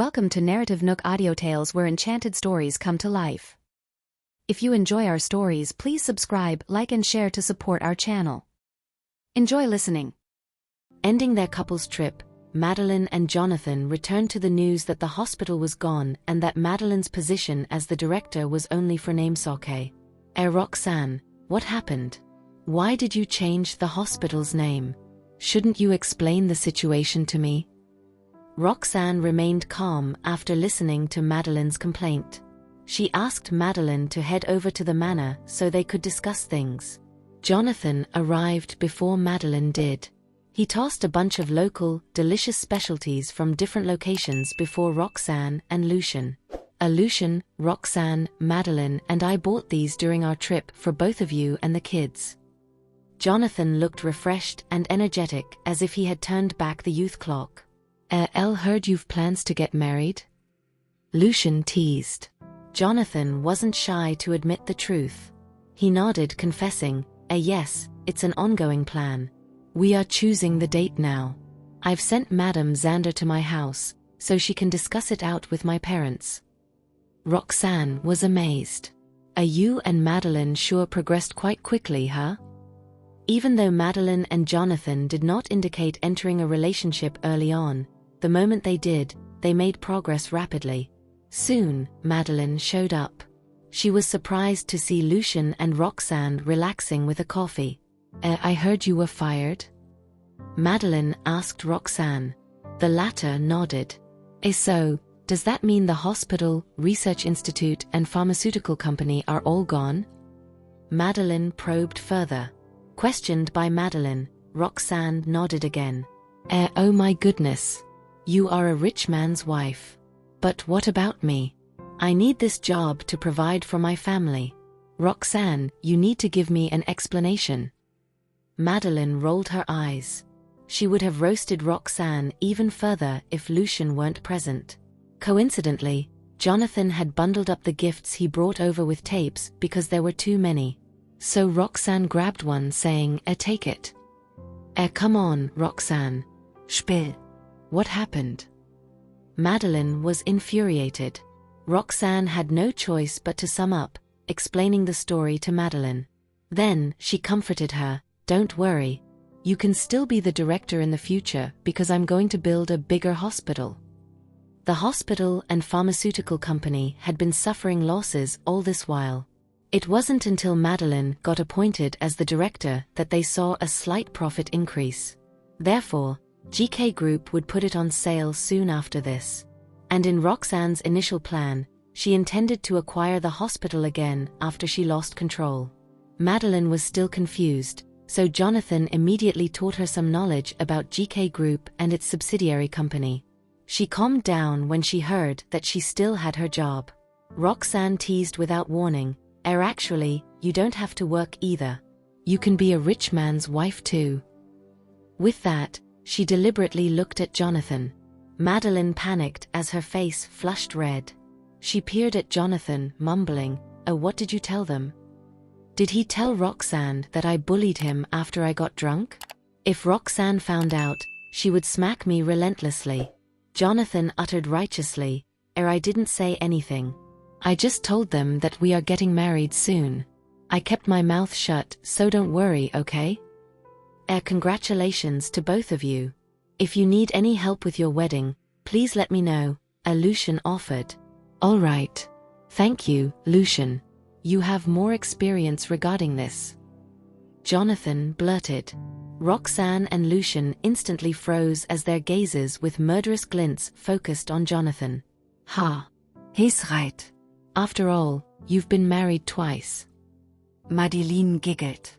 Welcome to NarrativeNook audio tales where enchanted stories come to life. If you enjoy our stories, please subscribe, like and share to support our channel. Enjoy listening. Ending their couple's trip, Madeline and Jonathan returned to the news that the hospital was gone and that Madeline's position as the director was only for namesake. Roxanne, what happened? Why did you change the hospital's name? Shouldn't you explain the situation to me? Roxanne remained calm after listening to Madeline's complaint. She asked Madeline to head over to the manor so they could discuss things. Jonathan arrived before Madeline did. He tossed a bunch of local, delicious specialties from different locations before Roxanne and Lucian. Lucian, Roxanne, Madeline and I bought these during our trip for both of you and the kids. Jonathan looked refreshed and energetic as if he had turned back the youth clock. Heard you've plans to get married? Lucian teased. Jonathan wasn't shy to admit the truth. He nodded, confessing, yes, it's an ongoing plan. We are choosing the date now. I've sent Madame Xander to my house, so she can discuss it out with my parents. Roxanne was amazed. You and Madeline sure progressed quite quickly, huh? Even though Madeline and Jonathan did not indicate entering a relationship early on, the moment they did, they made progress rapidly. Soon, Madeline showed up. She was surprised to see Lucian and Roxanne relaxing with a coffee. I heard you were fired? Madeline asked Roxanne. The latter nodded. So, does that mean the hospital, research institute and pharmaceutical company are all gone? Madeline probed further. Questioned by Madeline, Roxanne nodded again. Oh my goodness. You are a rich man's wife. But what about me? I need this job to provide for my family. Roxanne, you need to give me an explanation. Madeline rolled her eyes. She would have roasted Roxanne even further if Lucian weren't present. Coincidentally, Jonathan had bundled up the gifts he brought over with tapes because there were too many. So Roxanne grabbed one, saying, take it. Come on, Roxanne. Spiel. What happened? Madeline was infuriated. Roxanne had no choice but to sum up, explaining the story to Madeline. Then, she comforted her, don't worry. You can still be the director in the future because I'm going to build a bigger hospital. The hospital and pharmaceutical company had been suffering losses all this while. It wasn't until Madeline got appointed as the director that they saw a slight profit increase. Therefore, GK Group would put it on sale soon after this. And in Roxanne's initial plan, she intended to acquire the hospital again after she lost control. Madeline was still confused, so Jonathan immediately taught her some knowledge about GK Group and its subsidiary company. She calmed down when she heard that she still had her job. Roxanne teased without warning, actually, you don't have to work either. You can be a rich man's wife too. With that, she deliberately looked at Jonathan. Madeline panicked as her face flushed red. She peered at Jonathan, mumbling, what did you tell them? Did he tell Roxanne that I bullied him after I got drunk? If Roxanne found out, she would smack me relentlessly. Jonathan uttered righteously, I didn't say anything. I just told them that we are getting married soon. I kept my mouth shut, so don't worry, okay? Congratulations to both of you. If you need any help with your wedding, please let me know, Lucian offered. All right. Thank you, Lucian. You have more experience regarding this. Jonathan blurted. Roxanne and Lucian instantly froze as their gazes with murderous glints focused on Jonathan. Ha. He's right. After all, you've been married twice. Madeline giggled.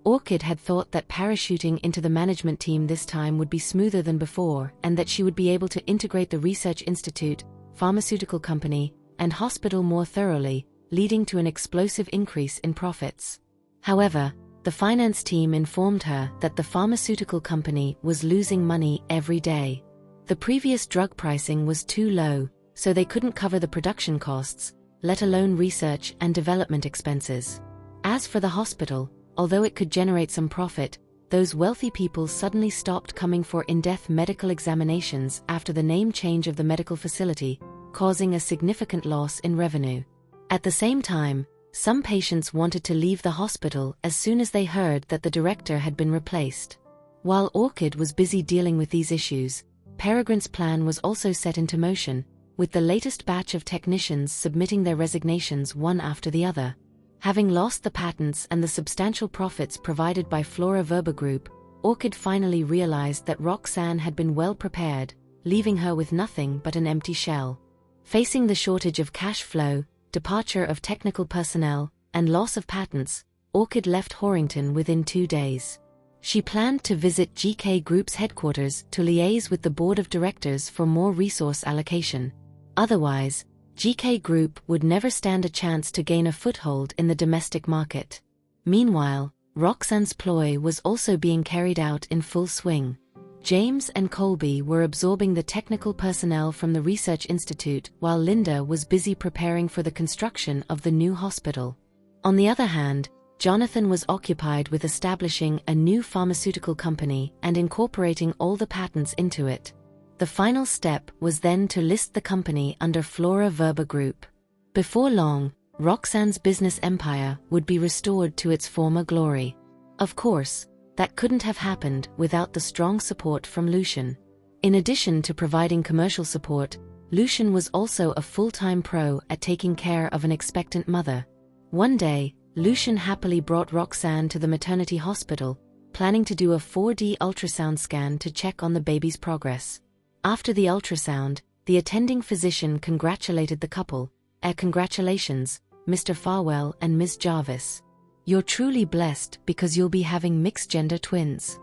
Orchid had thought that parachuting into the management team this time would be smoother than before and that she would be able to integrate the research institute, pharmaceutical company, and hospital more thoroughly, leading to an explosive increase in profits. However, the finance team informed her that the pharmaceutical company was losing money every day. The previous drug pricing was too low, so they couldn't cover the production costs, let alone research and development expenses. As for the hospital, although it could generate some profit, those wealthy people suddenly stopped coming for in-depth medical examinations after the name change of the medical facility, causing a significant loss in revenue. At the same time, some patients wanted to leave the hospital as soon as they heard that the director had been replaced. While Orchid was busy dealing with these issues, Peregrine's plan was also set into motion, with the latest batch of technicians submitting their resignations one after the other. Having lost the patents and the substantial profits provided by Flora Verba Group, Orchid finally realized that Roxanne had been well prepared, leaving her with nothing but an empty shell. Facing the shortage of cash flow, departure of technical personnel, and loss of patents, Orchid left Horrington within 2 days. She planned to visit GK Group's headquarters to liaise with the board of directors for more resource allocation. Otherwise, GK Group would never stand a chance to gain a foothold in the domestic market. Meanwhile, Roxanne's ploy was also being carried out in full swing. James and Colby were absorbing the technical personnel from the Research Institute while Linda was busy preparing for the construction of the new hospital. On the other hand, Jonathan was occupied with establishing a new pharmaceutical company and incorporating all the patents into it. The final step was then to list the company under Flora Verba Group. Before long, Roxanne's business empire would be restored to its former glory. Of course, that couldn't have happened without the strong support from Lucian. In addition to providing commercial support, Lucian was also a full-time pro at taking care of an expectant mother. One day, Lucian happily brought Roxanne to the maternity hospital, planning to do a 4D ultrasound scan to check on the baby's progress. After the ultrasound, the attending physician congratulated the couple. Congratulations, Mr. Farwell and Ms. Jarvis. You're truly blessed because you'll be having mixed-gender twins.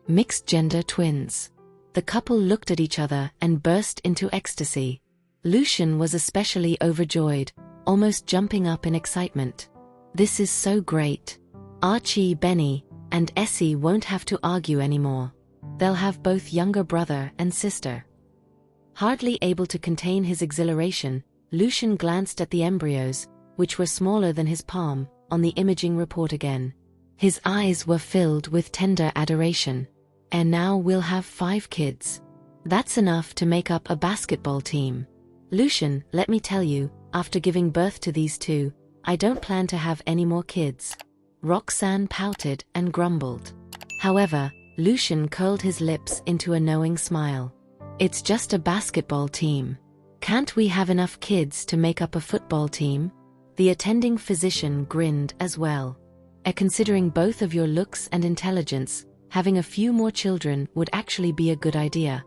Mixed-gender twins. The couple looked at each other and burst into ecstasy. Lucian was especially overjoyed, almost jumping up in excitement. This is so great. Archie, Benny, and Essie won't have to argue anymore. They'll have both younger brother and sister. Hardly able to contain his exhilaration, Lucian glanced at the embryos, which were smaller than his palm, on the imaging report again. His eyes were filled with tender adoration. And now we'll have 5 kids. That's enough to make up a basketball team. Lucian, let me tell you, after giving birth to these 2, I don't plan to have any more kids. Roxanne pouted and grumbled. However, Lucian curled his lips into a knowing smile. It's just a basketball team. Can't we have enough kids to make up a football team? The attending physician grinned as well. Considering both of your looks and intelligence, having a few more children would actually be a good idea.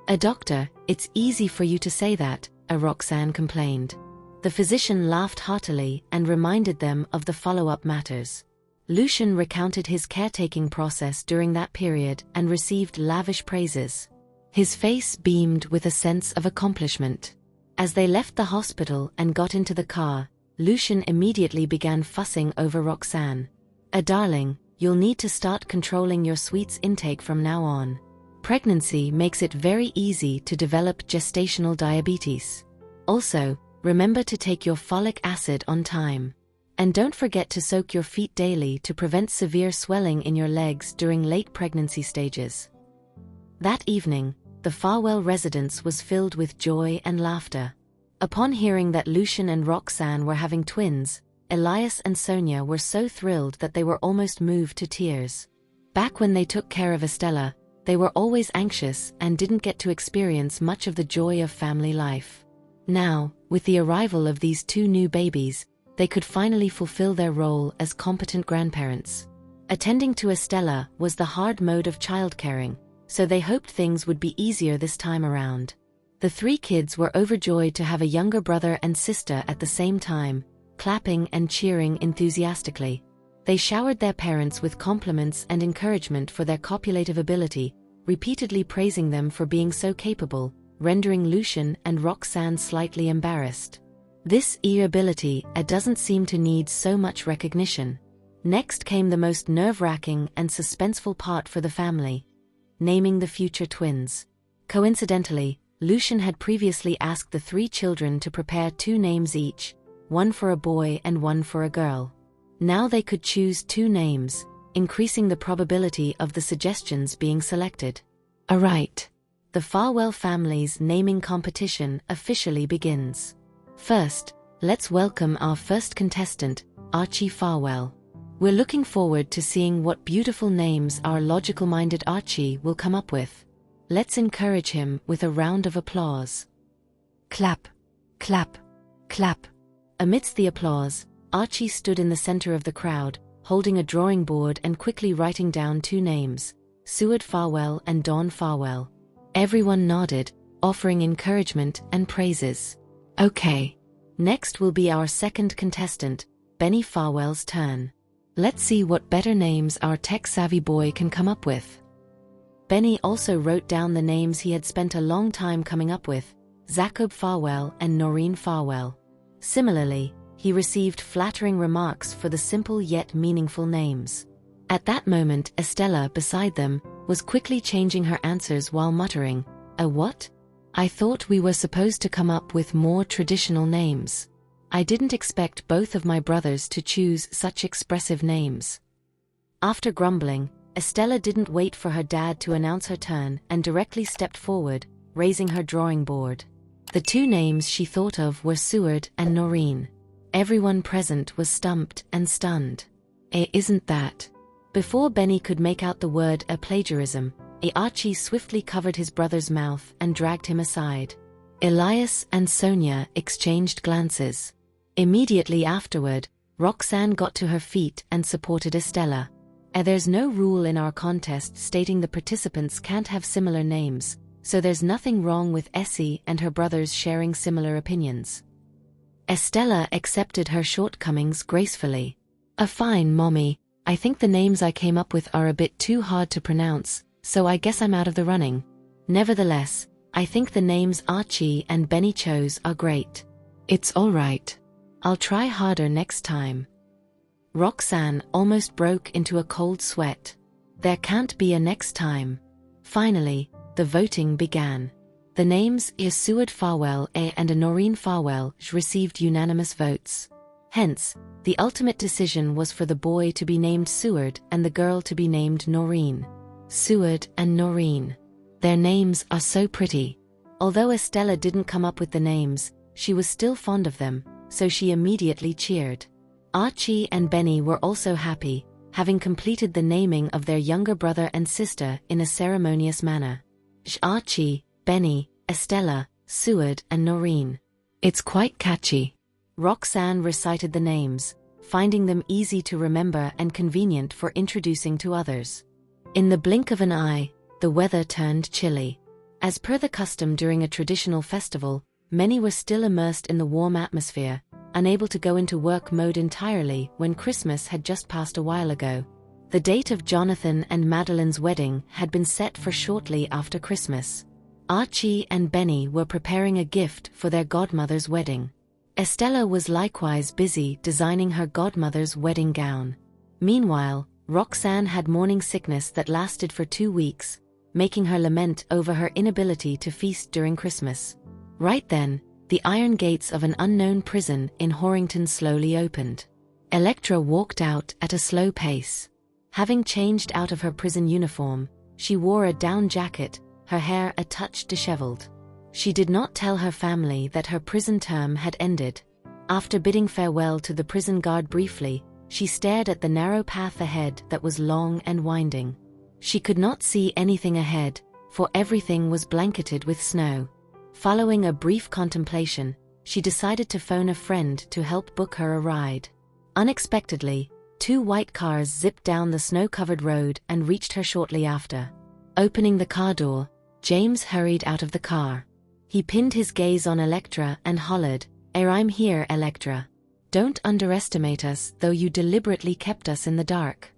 A doctor, it's easy for you to say that, Roxanne complained. The physician laughed heartily and reminded them of the follow-up matters. Lucian recounted his caretaking process during that period and received lavish praises. His face beamed with a sense of accomplishment. As they left the hospital and got into the car, Lucian immediately began fussing over Roxanne. Darling, you'll need to start controlling your sweets intake from now on. Pregnancy makes it very easy to develop gestational diabetes. Also, remember to take your folic acid on time. And don't forget to soak your feet daily to prevent severe swelling in your legs during late pregnancy stages. That evening, the Farwell residence was filled with joy and laughter. Upon hearing that Lucian and Roxanne were having twins, Elias and Sonia were so thrilled that they were almost moved to tears. Back when they took care of Estella, they were always anxious and didn't get to experience much of the joy of family life. Now, with the arrival of these 2 new babies, they could finally fulfill their role as competent grandparents. Attending to Estella was the hard mode of childcaring, so they hoped things would be easier this time around. The 3 kids were overjoyed to have a younger brother and sister at the same time, clapping and cheering enthusiastically. They showered their parents with compliments and encouragement for their copulative ability, repeatedly praising them for being so capable, rendering Lucian and Roxanne slightly embarrassed. This ability doesn't seem to need so much recognition. Next came the most nerve-wracking and suspenseful part for the family: naming the future twins. Coincidentally, Lucian had previously asked the 3 children to prepare 2 names each, one for a boy and one for a girl. Now they could choose 2 names, increasing the probability of the suggestions being selected. Alright. The Farwell family's naming competition officially begins. First, let's welcome our first contestant, Archie Farwell. We're looking forward to seeing what beautiful names our logical-minded Archie will come up with. Let's encourage him with a round of applause. Clap, clap, clap. Amidst the applause, Archie stood in the center of the crowd, holding a drawing board and quickly writing down two names, Seward Farwell and Dawn Farwell. Everyone nodded, offering encouragement and praises. Okay. Next will be our second contestant, Benny Farwell's turn. Let's see what better names our tech-savvy boy can come up with. Benny also wrote down the names he had spent a long time coming up with, Jacob Farwell and Noreen Farwell. Similarly, he received flattering remarks for the simple yet meaningful names. At that moment, Estella, beside them, was quickly changing her answers while muttering, "A what? I thought we were supposed to come up with more traditional names. I didn't expect both of my brothers to choose such expressive names." After grumbling, Estella didn't wait for her dad to announce her turn and directly stepped forward, raising her drawing board. The two names she thought of were Seward and Noreen. Everyone present was stumped and stunned. Isn't that? Before Benny could make out the word a plagiarism, Archie swiftly covered his brother's mouth and dragged him aside. Elias and Sonia exchanged glances. Immediately afterward, Roxanne got to her feet and supported Estella. There's no rule in our contest stating the participants can't have similar names, so there's nothing wrong with Essie and her brothers sharing similar opinions. Estella accepted her shortcomings gracefully. Fine, Mommy. I think the names I came up with are a bit too hard to pronounce, so I guess I'm out of the running. Nevertheless, I think the names Archie and Benny chose are great. It's alright. I'll try harder next time. Roxanne almost broke into a cold sweat. There can't be a next time. Finally, the voting began. The names Seward Farwell and Noreen Farwell received unanimous votes. Hence, the ultimate decision was for the boy to be named Seward and the girl to be named Noreen. Seward and Noreen. Their names are so pretty. Although Estella didn't come up with the names, she was still fond of them, so she immediately cheered. Archie and Benny were also happy, having completed the naming of their younger brother and sister in a ceremonious manner. Archie, Benny, Estella, Seward and Noreen. It's quite catchy. Roxanne recited the names, finding them easy to remember and convenient for introducing to others. In the blink of an eye, the weather turned chilly. As per the custom during a traditional festival, many were still immersed in the warm atmosphere, unable to go into work mode entirely when Christmas had just passed a while ago. The date of Jonathan and Madeline's wedding had been set for shortly after Christmas. Archie and Benny were preparing a gift for their godmother's wedding. Estella was likewise busy designing her godmother's wedding gown. Meanwhile, Roxanne had morning sickness that lasted for 2 weeks, making her lament over her inability to feast during Christmas. Right then, the iron gates of an unknown prison in Horrington slowly opened. Electra walked out at a slow pace. Having changed out of her prison uniform, she wore a down jacket, her hair a touch disheveled. She did not tell her family that her prison term had ended. After bidding farewell to the prison guard briefly, she stared at the narrow path ahead that was long and winding. She could not see anything ahead, for everything was blanketed with snow. Following a brief contemplation, she decided to phone a friend to help book her a ride. Unexpectedly, 2 white cars zipped down the snow-covered road and reached her shortly after. Opening the car door, James hurried out of the car. He pinned his gaze on Electra and hollered, I'm here, Electra. Don't underestimate us, though you deliberately kept us in the dark."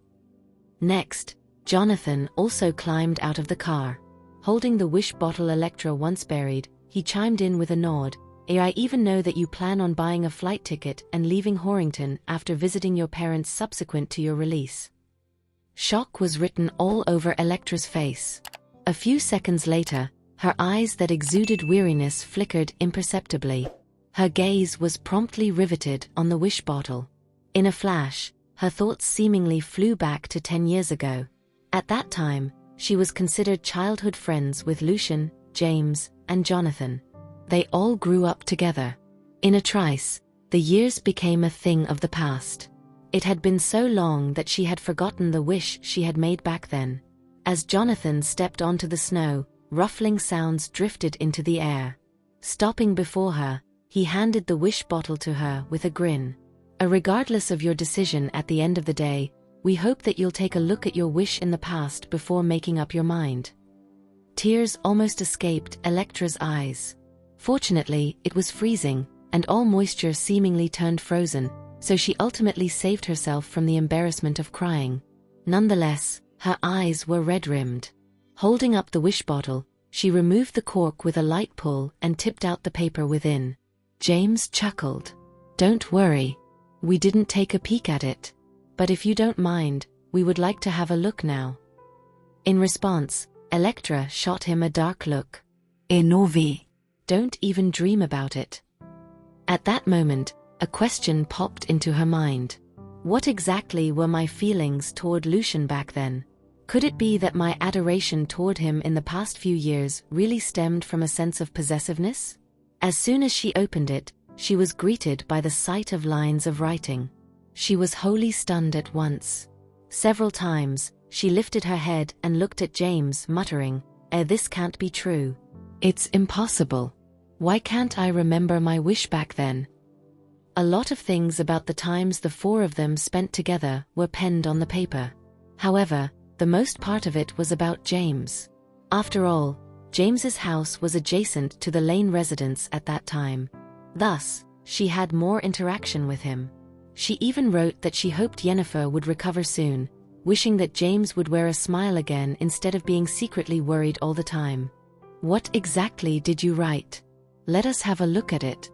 Next, Jonathan also climbed out of the car. Holding the wish bottle Electra once buried, he chimed in with a nod, I even know that you plan on buying a flight ticket and leaving Horrington after visiting your parents subsequent to your release. Shock was written all over Electra's face. A few seconds later, her eyes that exuded weariness flickered imperceptibly. Her gaze was promptly riveted on the wish bottle. In a flash, Her thoughts seemingly flew back to 10 years ago. At that time, she was considered childhood friends with Lucian, James, and Jonathan. They all grew up together. In a trice, the years became a thing of the past. It had been so long that she had forgotten the wish she had made back then. As Jonathan stepped onto the snow, ruffling sounds drifted into the air. Stopping before her, he handed the wish bottle to her with a grin. Regardless of your decision at the end of the day, we hope that you'll take a look at your wish in the past before making up your mind. Tears almost escaped Electra's eyes. Fortunately, it was freezing, and all moisture seemingly turned frozen, so she ultimately saved herself from the embarrassment of crying. Nonetheless, her eyes were red-rimmed. Holding up the wish bottle, she removed the cork with a light pull and tipped out the paper within. James chuckled. "Don't worry. We didn't take a peek at it. But if you don't mind, we would like to have a look now." In response, Electra shot him a dark look. "Enovi. Don't even dream about it." At that moment, a question popped into her mind. What exactly were my feelings toward Lucian back then? Could it be that my adoration toward him in the past few years really stemmed from a sense of possessiveness? As soon as she opened it, she was greeted by the sight of lines of writing. She was wholly stunned at once. Several times, she lifted her head and looked at James, muttering, "This can't be true. It's impossible. Why can't I remember my wish back then?" A lot of things about the times the four of them spent together were penned on the paper. However, the most part of it was about James. After all, James's house was adjacent to the Lane residence at that time. Thus, she had more interaction with him. She even wrote that she hoped Yennefer would recover soon, wishing that James would wear a smile again instead of being secretly worried all the time. "What exactly did you write? Let us have a look at it."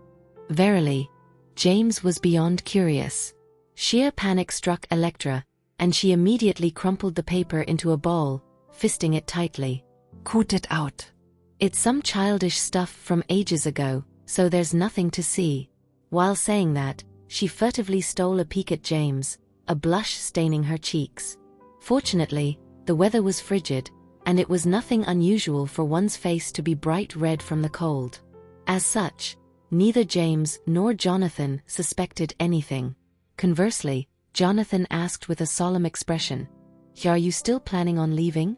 Verily, James was beyond curious. Sheer panic struck Electra, and she immediately crumpled the paper into a ball, fisting it tightly. "Cut it out. It's some childish stuff from ages ago, so there's nothing to see." While saying that, she furtively stole a peek at James, a blush staining her cheeks. Fortunately, the weather was frigid, and it was nothing unusual for one's face to be bright red from the cold. As such, neither James nor Jonathan suspected anything. Conversely, Jonathan asked with a solemn expression, "Are you still planning on leaving?"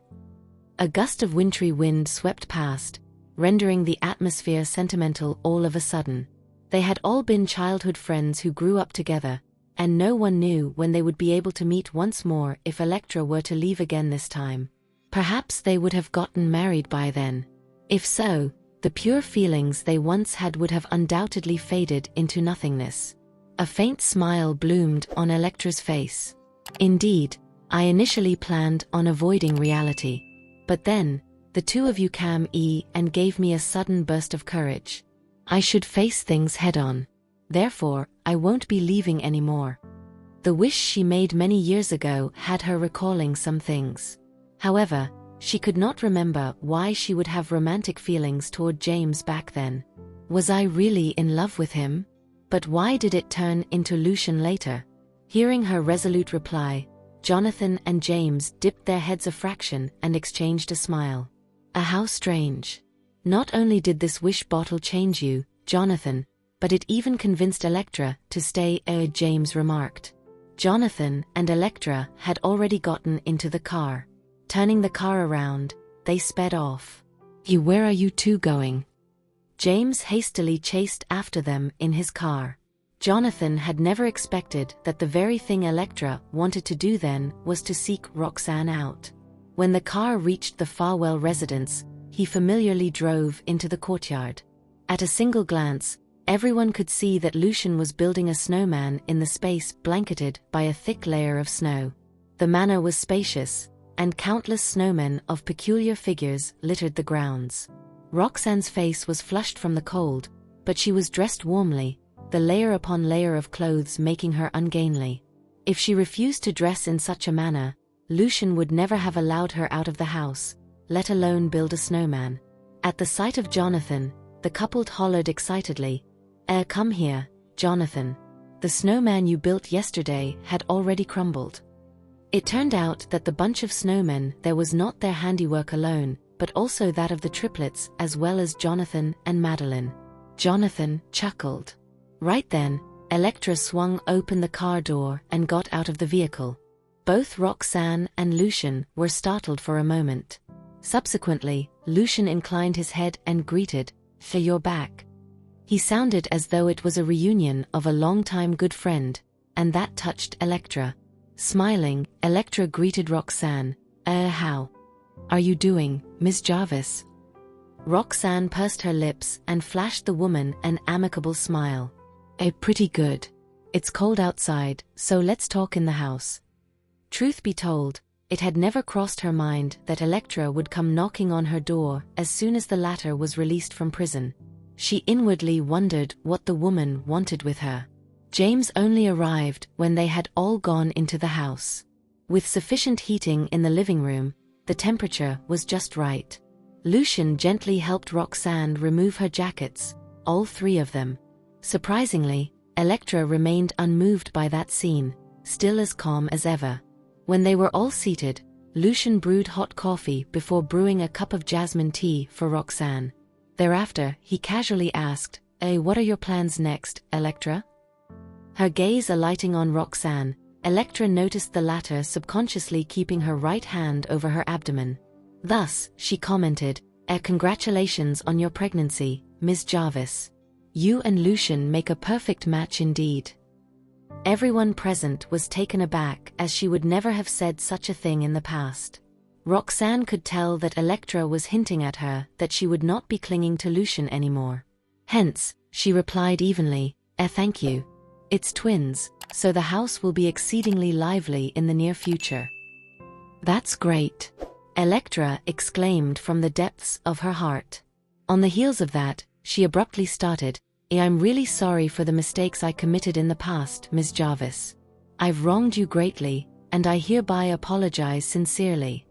A gust of wintry wind swept past, rendering the atmosphere sentimental all of a sudden. They had all been childhood friends who grew up together, and no one knew when they would be able to meet once more if Electra were to leave again this time. Perhaps they would have gotten married by then. If so, the pure feelings they once had would have undoubtedly faded into nothingness. A faint smile bloomed on Electra's face. "Indeed, I initially planned on avoiding reality. But then, the two of you came and gave me a sudden burst of courage. I should face things head-on. Therefore, I won't be leaving anymore." The wish she made many years ago had her recalling some things. However, she could not remember why she would have romantic feelings toward James back then. Was I really in love with him? But why did it turn into Lucian later? Hearing her resolute reply, Jonathan and James dipped their heads a fraction and exchanged a smile. How strange. Not only did this wish bottle change you, Jonathan, but it even convinced Electra to stay, James remarked. Jonathan and Electra had already gotten into the car. Turning the car around, they sped off. Where are you two going?" James hastily chased after them in his car. Jonathan had never expected that the very thing Electra wanted to do then was to seek Roxanne out. When the car reached the Farwell residence, he familiarly drove into the courtyard. At a single glance, everyone could see that Lucian was building a snowman in the space blanketed by a thick layer of snow. The manor was spacious, and countless snowmen of peculiar figures littered the grounds. Roxanne's face was flushed from the cold, but she was dressed warmly, the layer upon layer of clothes making her ungainly. If she refused to dress in such a manner, Lucian would never have allowed her out of the house, let alone build a snowman. At the sight of Jonathan, the couple hollered excitedly, Come here, Jonathan." The snowman you built yesterday had already crumbled. It turned out that the bunch of snowmen there was not their handiwork alone, but also that of the triplets as well as Jonathan and Madeline. Jonathan chuckled. Right then, Electra swung open the car door and got out of the vehicle. Both Roxanne and Lucian were startled for a moment. Subsequently, Lucian inclined his head and greeted, "For your back." He sounded as though it was a reunion of a long-time good friend, and that touched Electra. Smiling, Electra greeted Roxanne, How are you doing, Miss Jarvis?" Roxanne pursed her lips and flashed the woman an amicable smile. Pretty good. It's cold outside, so let's talk in the house." Truth be told, it had never crossed her mind that Electra would come knocking on her door as soon as the latter was released from prison. She inwardly wondered what the woman wanted with her. James only arrived when they had all gone into the house. With sufficient heating in the living room, the temperature was just right. Lucian gently helped Roxanne remove her jackets, all three of them. Surprisingly, Electra remained unmoved by that scene, still as calm as ever. When they were all seated, Lucian brewed hot coffee before brewing a cup of jasmine tea for Roxanne. Thereafter, he casually asked, "What are your plans next, Electra?" Her gaze alighting on Roxanne, Electra noticed the latter subconsciously keeping her right hand over her abdomen. Thus, she commented, "Congratulations on your pregnancy, Miss Jarvis. You and Lucian make a perfect match indeed." Everyone present was taken aback, as she would never have said such a thing in the past. Roxanne could tell that Electra was hinting at her that she would not be clinging to Lucian anymore. Hence, she replied evenly, "Thank you. It's twins, so the house will be exceedingly lively in the near future." "That's great," Electra exclaimed from the depths of her heart. On the heels of that, she abruptly started, "I'm really sorry for the mistakes I committed in the past, Miss Jarvis. I've wronged you greatly, and I hereby apologize sincerely."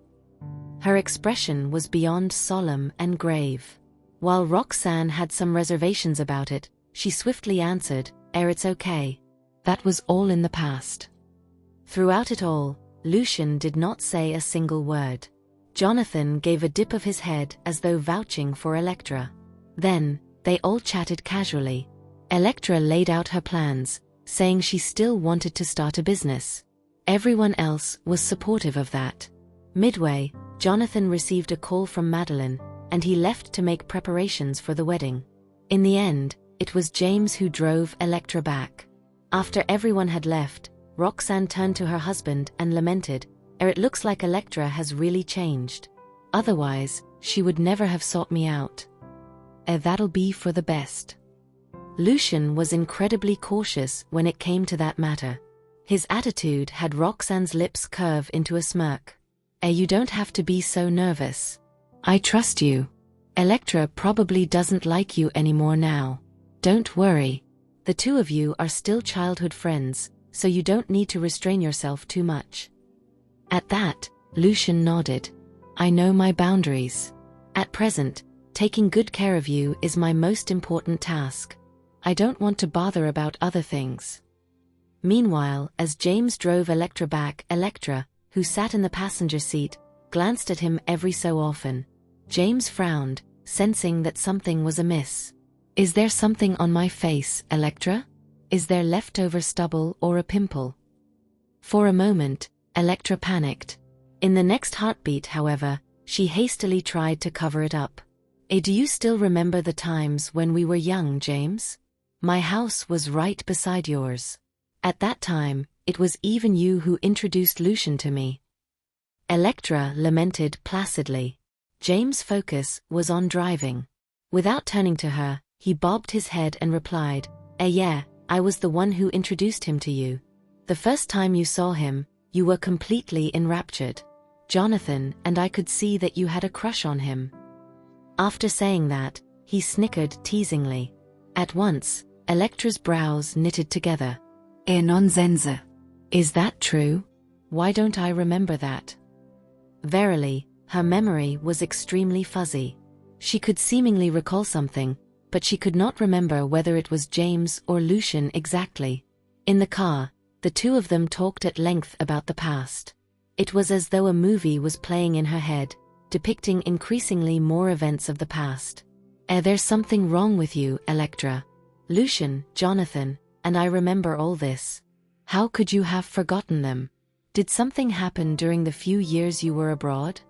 Her expression was beyond solemn and grave. While Roxanne had some reservations about it, she swiftly answered, "It's okay. That was all in the past." Throughout it all, Lucian did not say a single word. Jonathan gave a dip of his head as though vouching for Electra. Then, they all chatted casually. Electra laid out her plans, saying she still wanted to start a business. Everyone else was supportive of that. Midway, Jonathan received a call from Madeline, and he left to make preparations for the wedding. In the end, it was James who drove Electra back. After everyone had left, Roxanne turned to her husband and lamented, "It looks like Electra has really changed. Otherwise, she would never have sought me out. That'll be for the best." Lucian was incredibly cautious when it came to that matter. His attitude had Roxanne's lips curve into a smirk. You don't have to be so nervous. I trust you. Electra probably doesn't like you anymore now. Don't worry. The two of you are still childhood friends, so you don't need to restrain yourself too much." At that, Lucian nodded. "I know my boundaries. At present, taking good care of you is my most important task. I don't want to bother about other things." Meanwhile, as James drove Electra back, Electra, who sat in the passenger seat, glanced at him every so often. James frowned, sensing that something was amiss. "Is there something on my face, Electra? Is there leftover stubble or a pimple?" For a moment, Electra panicked. In the next heartbeat, however, she hastily tried to cover it up. Do you still remember the times when we were young, James? My house was right beside yours. At that time, it was even you who introduced Lucian to me." Electra lamented placidly. James' focus was on driving. Without turning to her, he bobbed his head and replied, Yeah, I was the one who introduced him to you. The first time you saw him, you were completely enraptured. Jonathan and I could see that you had a crush on him." After saying that, he snickered teasingly. At once, Electra's brows knitted together. Nonsense. Is that true? Why don't I remember that? Verily, her memory was extremely fuzzy. She could seemingly recall something, but she could not remember whether it was James or Lucian exactly. In the car, the two of them talked at length about the past. It was as though a movie was playing in her head, depicting increasingly more events of the past. There's something wrong with you, Electra. Lucian, Jonathan, and I remember all this. How could you have forgotten them? Did something happen during the few years you were abroad?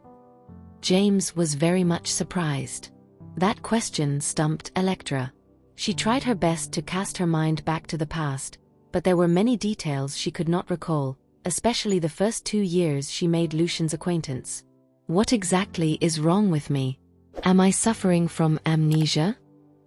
James was very much surprised. That question stumped Electra. She tried her best to cast her mind back to the past, but there were many details she could not recall, especially the first 2 years she made Lucian's acquaintance. What exactly is wrong with me? Am I suffering from amnesia?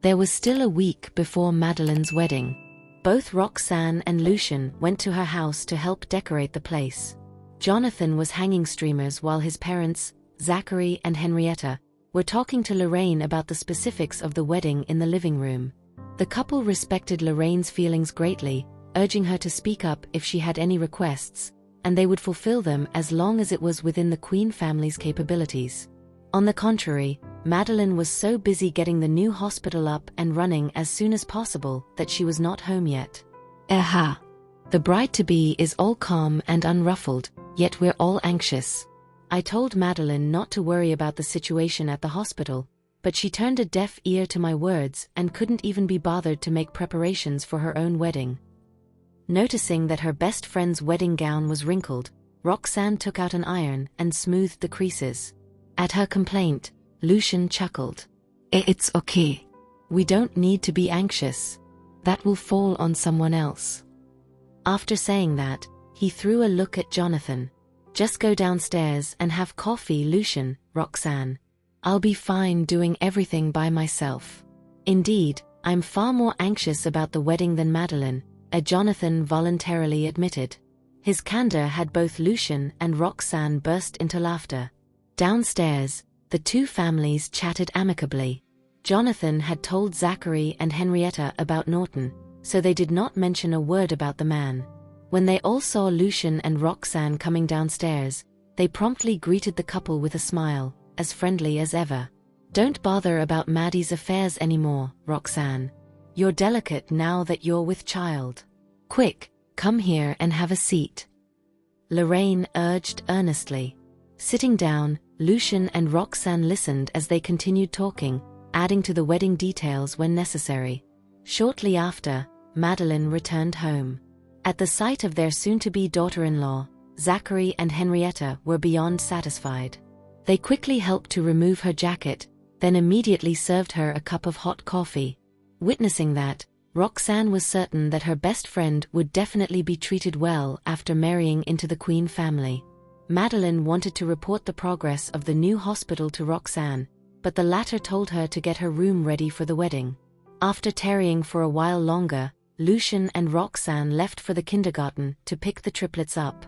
There was still a week before Madeline's wedding. Both Roxanne and Lucian went to her house to help decorate the place. Jonathan was hanging streamers while his parents, Zachary and Henrietta, were talking to Lorraine about the specifics of the wedding in the living room. The couple respected Lorraine's feelings greatly, urging her to speak up if she had any requests, and they would fulfill them as long as it was within the Queen family's capabilities. On the contrary, Madeline was so busy getting the new hospital up and running as soon as possible that she was not home yet. Aha! The bride-to-be is all calm and unruffled, yet we're all anxious. I told Madeline not to worry about the situation at the hospital, but she turned a deaf ear to my words and couldn't even be bothered to make preparations for her own wedding. Noticing that her best friend's wedding gown was wrinkled, Roxanne took out an iron and smoothed the creases. At her complaint, Lucian chuckled. It's okay. We don't need to be anxious. That will fall on someone else. After saying that, he threw a look at Jonathan. Just go downstairs and have coffee, Lucian, Roxanne. I'll be fine doing everything by myself. Indeed, I'm far more anxious about the wedding than Madeline, Jonathan voluntarily admitted. His candor had both Lucian and Roxanne burst into laughter. Downstairs, the two families chatted amicably. Jonathan had told Zachary and Henrietta about Norton, so they did not mention a word about the man. When they all saw Lucian and Roxanne coming downstairs, they promptly greeted the couple with a smile, as friendly as ever. Don't bother about Maddie's affairs anymore, Roxanne. You're delicate now that you're with child. Quick, come here and have a seat. Lorraine urged earnestly. Sitting down, Lucian and Roxanne listened as they continued talking, adding to the wedding details when necessary. Shortly after, Madeline returned home. At the sight of their soon-to-be daughter-in-law, Zachary and Henrietta were beyond satisfied. They quickly helped to remove her jacket, then immediately served her a cup of hot coffee. Witnessing that, Roxanne was certain that her best friend would definitely be treated well after marrying into the Queen family. Madeline wanted to report the progress of the new hospital to Roxanne, but the latter told her to get her room ready for the wedding. After tarrying for a while longer, Lucian and Roxanne left for the kindergarten to pick the triplets up.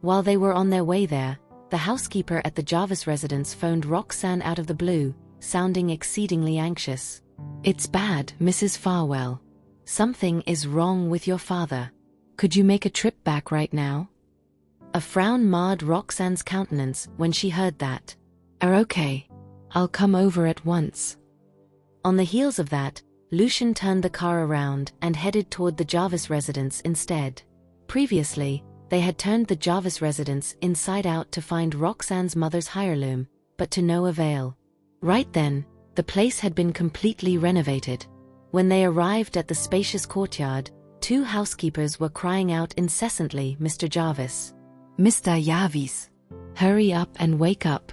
While they were on their way there, the housekeeper at the Jarvis residence phoned Roxanne out of the blue, sounding exceedingly anxious. It's bad, Mrs. Farwell. Something is wrong with your father. Could you make a trip back right now? A frown marred Roxanne's countenance when she heard that. Okay. I'll come over at once. On the heels of that, Lucian turned the car around and headed toward the Jarvis residence instead. Previously, they had turned the Jarvis residence inside out to find Roxanne's mother's heirloom, but to no avail. Right then, the place had been completely renovated. When they arrived at the spacious courtyard, two housekeepers were crying out incessantly, "Mr. Jarvis! Mr. Jarvis! Hurry up and wake up!"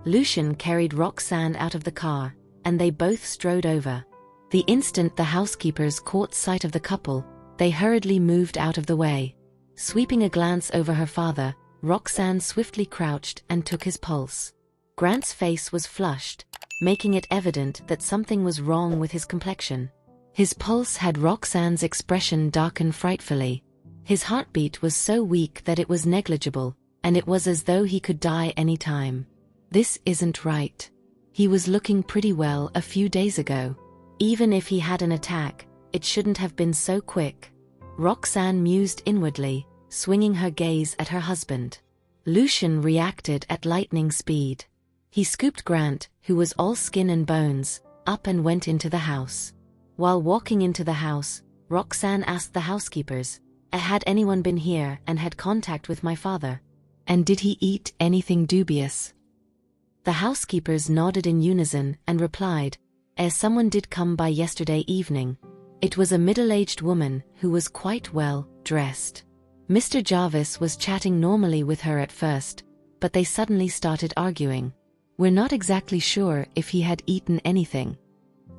Lucian carried Roxanne out of the car, and they both strode over. The instant the housekeepers caught sight of the couple, they hurriedly moved out of the way. Sweeping a glance over her father, Roxanne swiftly crouched and took his pulse. Grant's face was flushed, making it evident that something was wrong with his complexion. His pulse had Roxanne's expression darken frightfully. His heartbeat was so weak that it was negligible, and it was as though he could die any time. This isn't right. He was looking pretty well a few days ago. Even if he had an attack, it shouldn't have been so quick. Roxanne mused inwardly, swinging her gaze at her husband. Lucian reacted at lightning speed. He scooped Grant, who was all skin and bones, up and went into the house. While walking into the house, Roxanne asked the housekeepers. Had anyone been here and had contact with my father? And did he eat anything dubious? The housekeepers nodded in unison and replied, someone did come by yesterday evening. It was a middle-aged woman who was quite well dressed. Mr. Jarvis was chatting normally with her at first, but they suddenly started arguing. We're not exactly sure if he had eaten anything.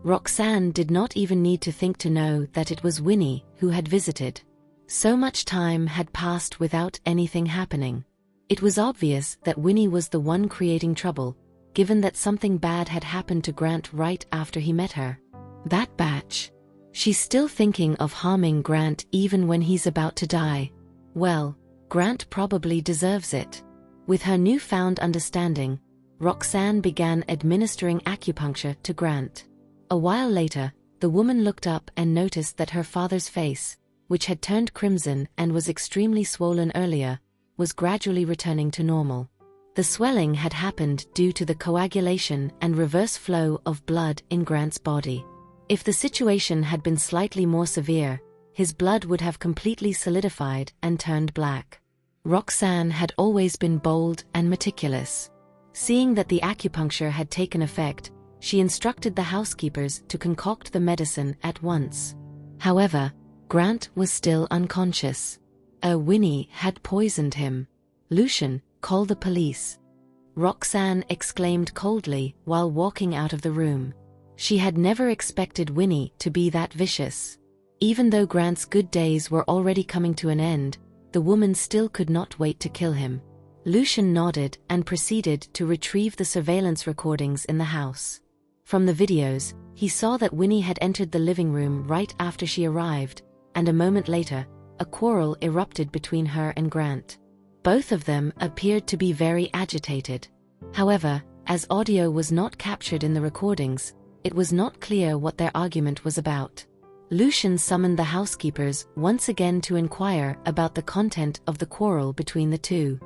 Roxanne did not even need to think to know that it was Winnie who had visited. So much time had passed without anything happening. It was obvious that Winnie was the one creating trouble, given that something bad had happened to Grant right after he met her. That batch. She's still thinking of harming Grant even when he's about to die. Well, Grant probably deserves it. With her newfound understanding, Roxanne began administering acupuncture to Grant. A while later, the woman looked up and noticed that her father's face, which had turned crimson and was extremely swollen earlier, was gradually returning to normal. The swelling had happened due to the coagulation and reverse flow of blood in Grant's body. If the situation had been slightly more severe, his blood would have completely solidified and turned black. Roxanne had always been bold and meticulous. Seeing that the acupuncture had taken effect, she instructed the housekeepers to concoct the medicine at once. However, Grant was still unconscious. Winnie had poisoned him. Lucian, call the police. Roxanne exclaimed coldly while walking out of the room. She had never expected Winnie to be that vicious. Even though Grant's good days were already coming to an end, the woman still could not wait to kill him. Lucian nodded and proceeded to retrieve the surveillance recordings in the house. From the videos, he saw that Winnie had entered the living room right after she arrived, and a moment later, a quarrel erupted between her and Grant. Both of them appeared to be very agitated. However, as audio was not captured in the recordings, it was not clear what their argument was about. Lucian summoned the housekeepers once again to inquire about the content of the quarrel between the two.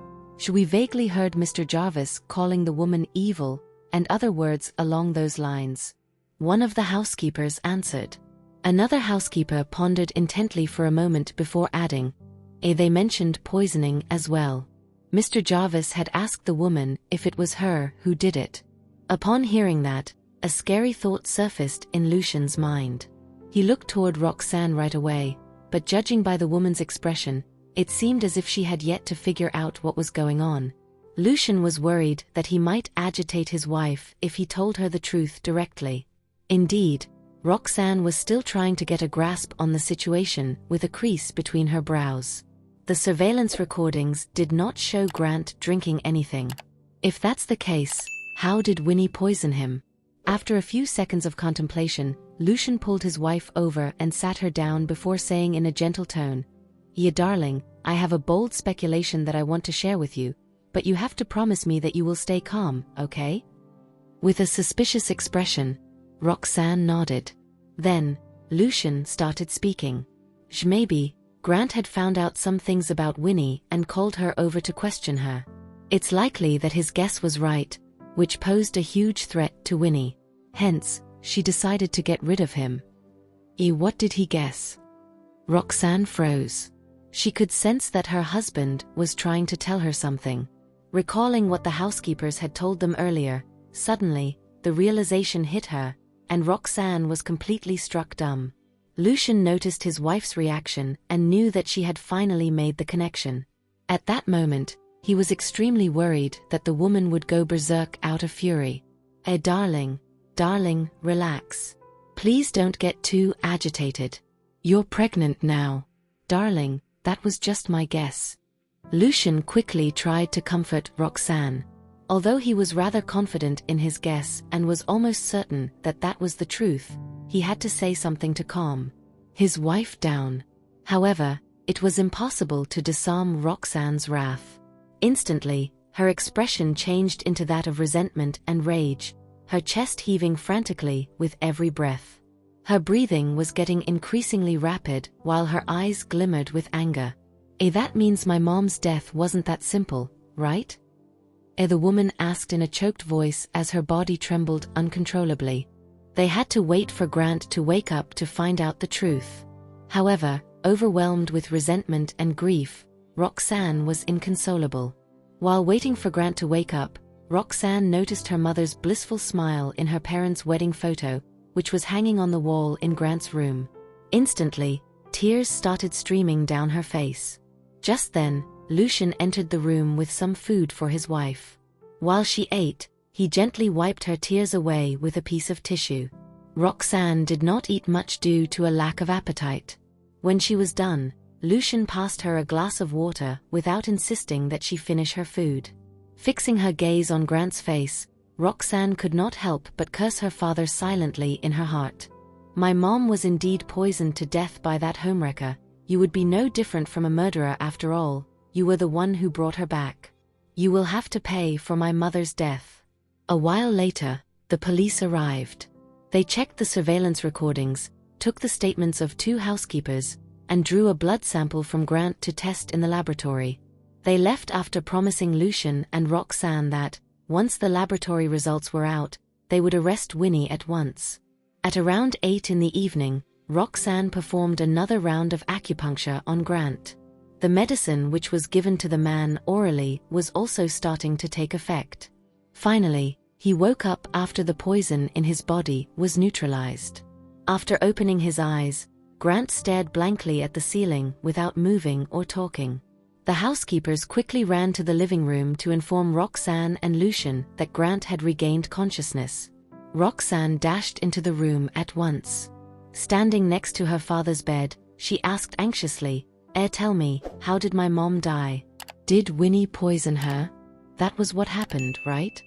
We vaguely heard Mr. Jarvis calling the woman evil, and other words along those lines. One of the housekeepers answered. Another housekeeper pondered intently for a moment before adding, they mentioned poisoning as well. Mr. Jarvis had asked the woman if it was her who did it. Upon hearing that, a scary thought surfaced in Lucian's mind. He looked toward Roxanne right away, but judging by the woman's expression, it seemed as if she had yet to figure out what was going on. Lucian was worried that he might agitate his wife if he told her the truth directly. Indeed, Roxanne was still trying to get a grasp on the situation with a crease between her brows. The surveillance recordings did not show Grant drinking anything. If that's the case, how did Winnie poison him? After a few seconds of contemplation, Lucian pulled his wife over and sat her down before saying in a gentle tone, darling, I have a bold speculation that I want to share with you, but you have to promise me that you will stay calm, okay?" With a suspicious expression, Roxanne nodded. Then, Lucian started speaking. Maybe, Grant had found out some things about Winnie and called her over to question her. It's likely that his guess was right, which posed a huge threat to Winnie. Hence, she decided to get rid of him. What did he guess? Roxanne froze. She could sense that her husband was trying to tell her something. Recalling what the housekeepers had told them earlier, suddenly, the realization hit her, and Roxanne was completely struck dumb. Lucian noticed his wife's reaction and knew that she had finally made the connection. At that moment, he was extremely worried that the woman would go berserk out of fury. Darling, relax. Please don't get too agitated. You're pregnant now. Darling, that was just my guess. Lucian quickly tried to comfort Roxanne. Although he was rather confident in his guess and was almost certain that that was the truth, he had to say something to calm his wife down. However, it was impossible to disarm Roxanne's wrath. Instantly, her expression changed into that of resentment and rage, her chest heaving frantically with every breath. Her breathing was getting increasingly rapid while her eyes glimmered with anger. That means my mom's death wasn't that simple, right? The woman asked in a choked voice as her body trembled uncontrollably. They had to wait for Grant to wake up to find out the truth. However, overwhelmed with resentment and grief, Roxanne was inconsolable. While waiting for Grant to wake up, Roxanne noticed her mother's blissful smile in her parents' wedding photo, which was hanging on the wall in Grant's room. Instantly, tears started streaming down her face. Just then, Lucian entered the room with some food for his wife. While she ate, he gently wiped her tears away with a piece of tissue. Roxanne did not eat much due to a lack of appetite. When she was done, Lucian passed her a glass of water without insisting that she finish her food. Fixing her gaze on Grant's face, Roxanne could not help but curse her father silently in her heart. "My mom was indeed poisoned to death by that homewrecker. You would be no different from a murderer after all. You were the one who brought her back. You will have to pay for my mother's death." A while later, the police arrived. They checked the surveillance recordings, took the statements of 2 housekeepers, and drew a blood sample from Grant to test in the laboratory. They left after promising Lucian and Roxanne that, once the laboratory results were out, they would arrest Winnie at once. At around 8 in the evening, Roxanne performed another round of acupuncture on Grant. The medicine which was given to the man orally was also starting to take effect. Finally, he woke up after the poison in his body was neutralized. After opening his eyes, Grant stared blankly at the ceiling without moving or talking. The housekeepers quickly ran to the living room to inform Roxanne and Lucian that Grant had regained consciousness. Roxanne dashed into the room at once. Standing next to her father's bed, she asked anxiously, Tell me, how did my mom die? Did Winnie poison her? That was what happened, right?"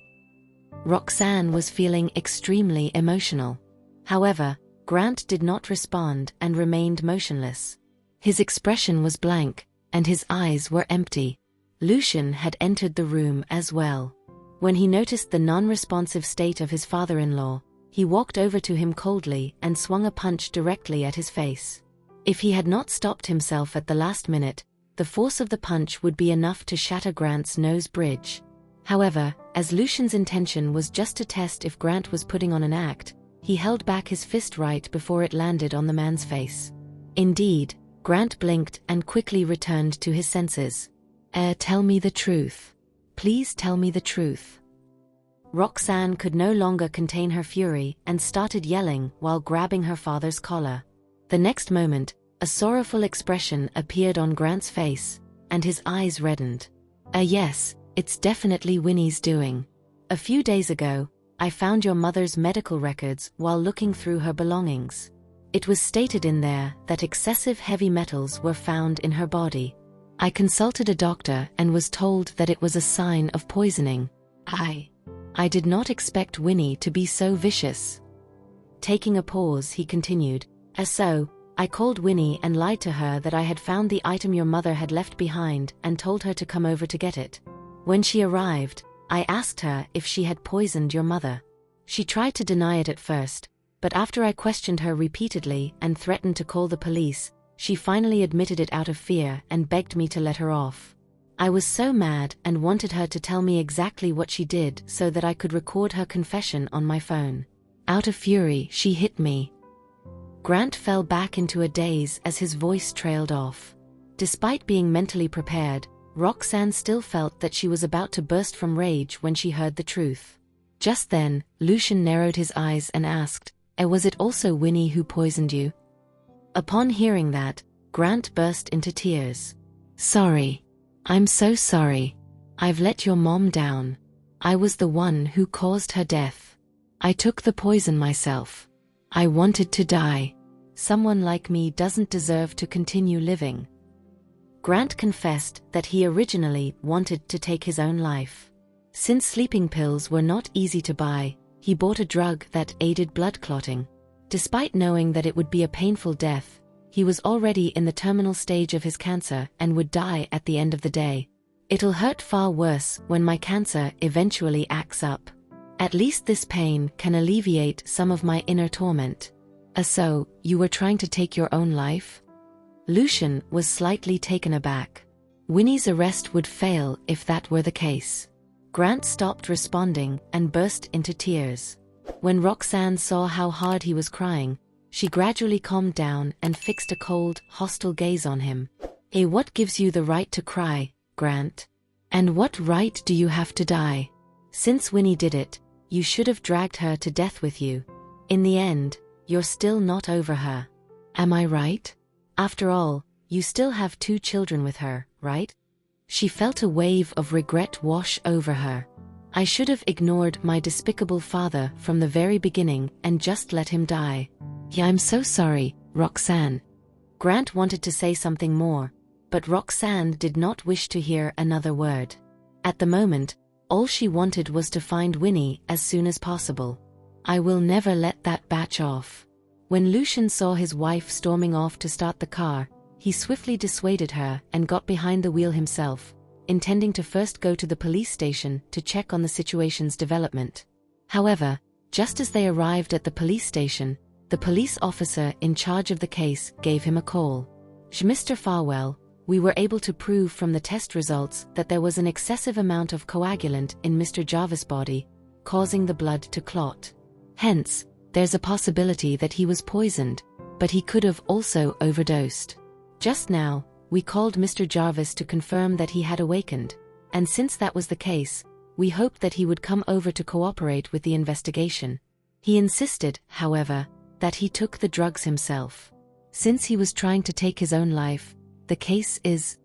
Roxanne was feeling extremely emotional. However, Grant did not respond and remained motionless. His expression was blank, and his eyes were empty. Lucian had entered the room as well. When he noticed the non-responsive state of his father-in-law, he walked over to him coldly and swung a punch directly at his face. If he had not stopped himself at the last minute, the force of the punch would be enough to shatter Grant's nose bridge. However, as Lucian's intention was just to test if Grant was putting on an act, he held back his fist right before it landed on the man's face. Indeed, Grant blinked and quickly returned to his senses. Tell me the truth. Please tell me the truth." Roxanne could no longer contain her fury and started yelling while grabbing her father's collar. The next moment, a sorrowful expression appeared on Grant's face, and his eyes reddened. Yes, it's definitely Winnie's doing. A few days ago, I found your mother's medical records while looking through her belongings. It was stated in there that excessive heavy metals were found in her body. I consulted a doctor and was told that it was a sign of poisoning. I did not expect Winnie to be so vicious." Taking a pause, he continued, So, I called Winnie and lied to her that I had found the item your mother had left behind and told her to come over to get it. When she arrived, I asked her if she had poisoned your mother. She tried to deny it at first, but after I questioned her repeatedly and threatened to call the police, she finally admitted it out of fear and begged me to let her off. I was so mad and wanted her to tell me exactly what she did so that I could record her confession on my phone. Out of fury, she hit me. Grant fell back into a daze as his voice trailed off. Despite being mentally prepared, Roxanne still felt that she was about to burst from rage when she heard the truth. Just then, Lucian narrowed his eyes and asked, Was it also Winnie who poisoned you?" Upon hearing that, Grant burst into tears. "Sorry. I'm so sorry. I've let your mom down. I was the one who caused her death. I took the poison myself. I wanted to die. Someone like me doesn't deserve to continue living." Grant confessed that he originally wanted to take his own life. Since sleeping pills were not easy to buy, he bought a drug that aided blood clotting. Despite knowing that it would be a painful death, he was already in the terminal stage of his cancer and would die at the end of the day. "It'll hurt far worse when my cancer eventually acts up. At least this pain can alleviate some of my inner torment." So, you were trying to take your own life?" Lucian was slightly taken aback. Winnie's arrest would fail if that were the case. Grant stopped responding and burst into tears. When Roxanne saw how hard he was crying, She gradually calmed down and fixed a cold, hostile gaze on him. What gives you the right to cry, Grant? And what right do you have to die? Since Winnie did it, you should have dragged her to death with you. In the end, you're still not over her. Am I right? After all, you still have 2 children with her, right? She felt a wave of regret wash over her. I should have ignored my despicable father from the very beginning and just let him die. Yeah, I'm so sorry, Roxanne. Grant wanted to say something more, but Roxanne did not wish to hear another word. At the moment, all she wanted was to find Winnie as soon as possible. I will never let that batch off. When Lucian saw his wife storming off to start the car, he swiftly dissuaded her and got behind the wheel himself, intending to first go to the police station to check on the situation's development. However, just as they arrived at the police station, the police officer in charge of the case gave him a call. Mr. Farwell, we were able to prove from the test results that there was an excessive amount of coagulant in Mr. Jarvis' body, causing the blood to clot. Hence, there's a possibility that he was poisoned, but he could have also overdosed. Just now, we called Mr. Jarvis to confirm that he had awakened, and since that was the case, we hoped that he would come over to cooperate with the investigation. He insisted, however, that he took the drugs himself. Since he was trying to take his own life, the case is...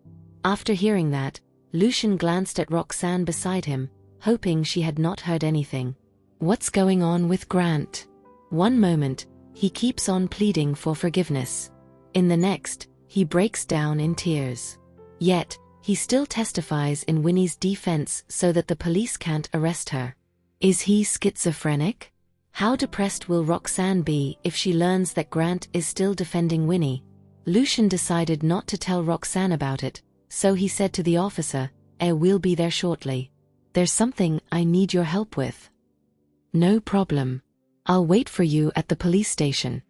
After hearing that, Lucian glanced at Roxanne beside him, hoping she had not heard anything. What's going on with Grant? One moment, he keeps on pleading for forgiveness. In the next, he breaks down in tears. Yet, he still testifies in Winnie's defense so that the police can't arrest her. Is he schizophrenic? How depressed will Roxanne be if she learns that Grant is still defending Winnie? Lucian decided not to tell Roxanne about it, so he said to the officer, we'll be there shortly. There's something I need your help with. No problem. I'll wait for you at the police station.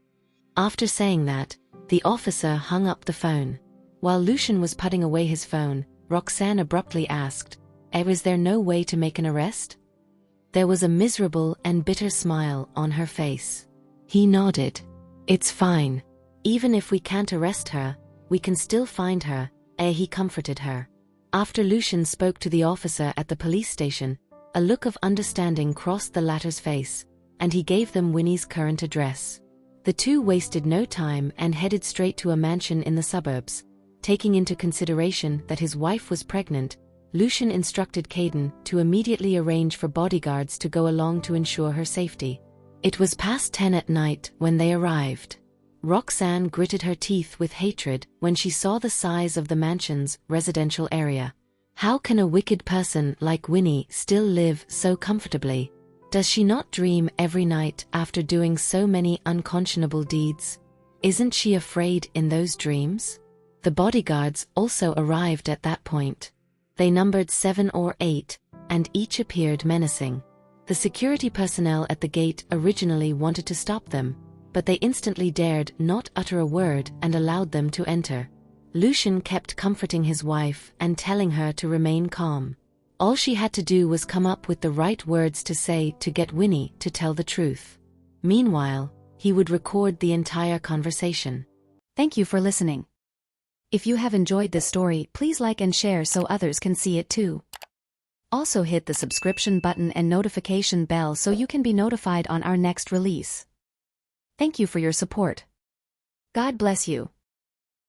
After saying that, the officer hung up the phone. While Lucian was putting away his phone, Roxanne abruptly asked, is there no way to make an arrest? There was a miserable and bitter smile on her face. He nodded. It's fine. Even if we can't arrest her, we can still find her, he comforted her. After Lucian spoke to the officer at the police station, a look of understanding crossed the latter's face, and he gave them Winnie's current address. The two wasted no time and headed straight to a mansion in the suburbs. Taking into consideration that his wife was pregnant, Lucian instructed Caden to immediately arrange for bodyguards to go along to ensure her safety. It was past 10 at night when they arrived. Roxanne gritted her teeth with hatred when she saw the size of the mansion's residential area. How can a wicked person like Winnie still live so comfortably? Does she not dream every night after doing so many unconscionable deeds? Isn't she afraid in those dreams? The bodyguards also arrived at that point. They numbered 7 or 8, and each appeared menacing. The security personnel at the gate originally wanted to stop them, but they instantly dared not utter a word and allowed them to enter. Lucian kept comforting his wife and telling her to remain calm. All she had to do was come up with the right words to say to get Winnie to tell the truth. Meanwhile, he would record the entire conversation. Thank you for listening. If you have enjoyed this story, please like and share so others can see it too. Also hit the subscription button and notification bell so you can be notified on our next release. Thank you for your support. God bless you.